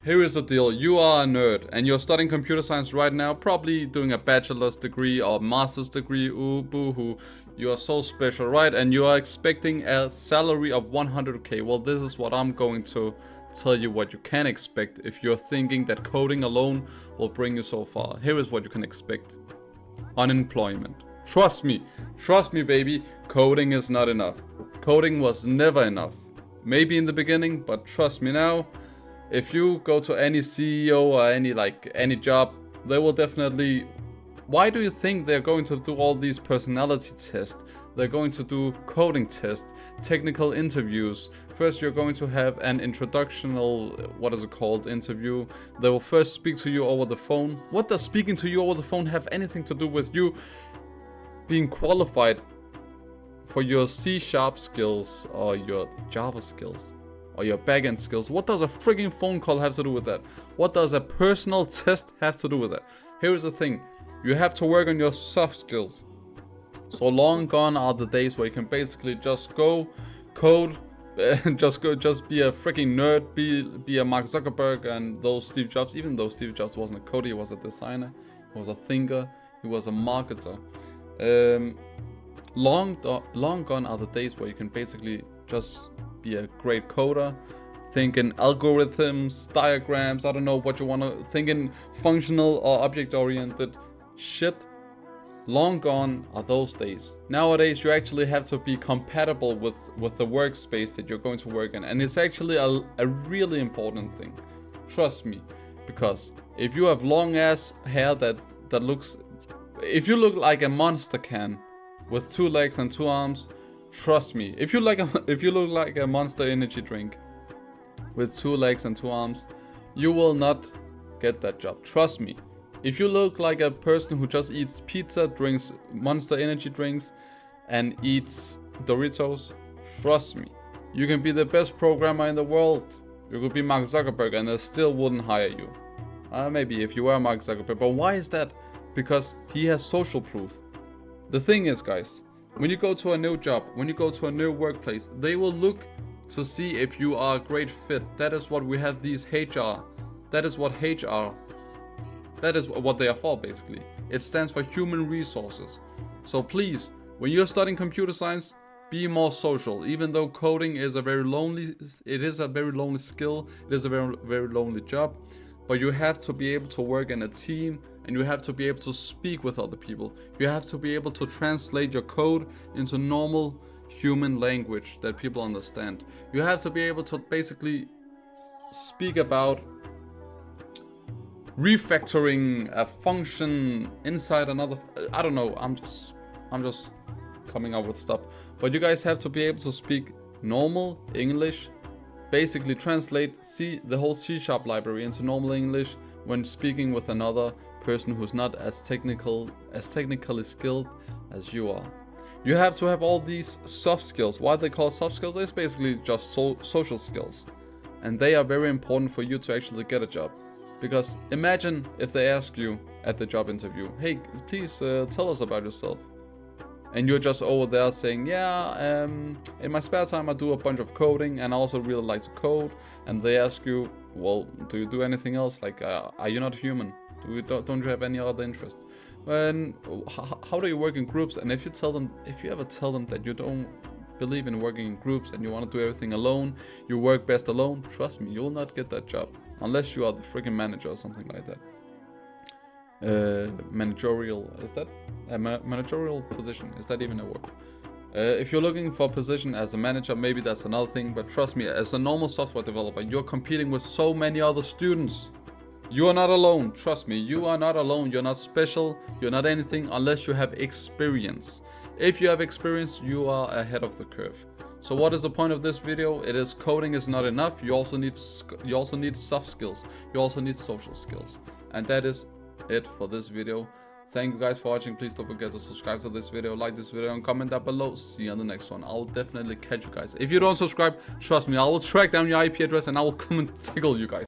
Here is the deal, you are a nerd and you're studying computer science right now, probably doing a bachelor's degree or master's degree, ooh boo-hoo. You are so special, right? And you are expecting a salary of 100k. Well, this is what I'm going to tell you what you can expect if you're thinking that coding alone will bring you so far. Here is what you can expect. Unemployment. Trust me baby, coding is not enough. Coding was never enough. Maybe in the beginning, but trust me now. If you go to any CEO or any job, they will definitely... Why do you think they're going to do all these personality tests? They're going to do coding tests, technical interviews. First you're going to have an introductional, interview. They will first speak to you over the phone. What does speaking to you over the phone have anything to do with you being qualified for your C# skills or your Java skills? Or your backend skills? What does a frigging phone call have to do with that? What does a personal test have to do with that? Here is the thing, you have to work on your soft skills. So long gone are the days where you can basically just go code, just be a freaking nerd, be a Mark Zuckerberg and those Steve Jobs. Even though Steve Jobs wasn't a coder, he was a designer, he was a thinker, he was a marketer. Long gone are the days where you can basically just be a great coder, think in algorithms, diagrams, I don't know what you want to think in, functional or object oriented shit. Long gone are those days. Nowadays you actually have to be compatible with the workspace that you're going to work in, and it's actually a really important thing. Trust me, because if you have long ass hair that looks, if you look like a monster can with 2 legs and 2 arms, trust me, if you look like a Monster energy drink with 2 legs and 2 arms, you will not get that job. Trust me. If you look like a person who just eats pizza, drinks Monster energy drinks, and eats Doritos, trust me, you can be the best programmer in the world. You could be Mark Zuckerberg and they still wouldn't hire you. Maybe if you were Mark Zuckerberg, but why is that? Because he has social proof. The thing is, guys, when you go to a new job, when you go to a new workplace, they will look to see if you are a great fit. That is what we have these HR. That is what HR. That is what they are for, basically. It stands for human resources. So please, when you're studying computer science, be more social. Even though coding is a very lonely skill. It is a very lonely job. But you have to be able to work in a team, and you have to be able to speak with other people. You have to be able to translate your code into normal human language that people understand. You have to be able to basically speak about refactoring a function inside another. I don't know, I'm just coming up with stuff. But you guys have to be able to speak normal English, basically translate the whole C# library into normal English when speaking with another person who's not as technically skilled as you are. You have to have all these soft skills. What they call soft skills is basically just social skills, and they are very important for you to actually get a job. Because imagine if they ask you at the job interview, hey, please tell us about yourself. And you're just over there saying, yeah, in my spare time I do a bunch of coding and I also really like to code. And they ask you, well, do you do anything else? Like, are you not human? Don't you have any other interest? How do you work in groups? And if you ever tell them that you don't believe in working in groups and you want to do everything alone, you work best alone, trust me, you'll not get that job. Unless you are the freaking manager or something like that. Managerial, is that a managerial position? Is that even a word? If you're looking for a position as a manager, maybe that's another thing, but trust me, as a normal software developer, you're competing with so many other students. You are not alone, trust me, you are not alone, you're not special, you're not anything unless you have experience. If you have experience, you are ahead of the curve. So what is the point of this video? It is coding is not enough, you also need soft skills, you also need social skills. And that is it for this video. Thank you guys for watching. Please don't forget to subscribe to this video, like this video, and comment down below. See you on the next one. I'll definitely catch you guys. If you don't subscribe, trust me, I will track down your IP address and I will come and tickle you guys.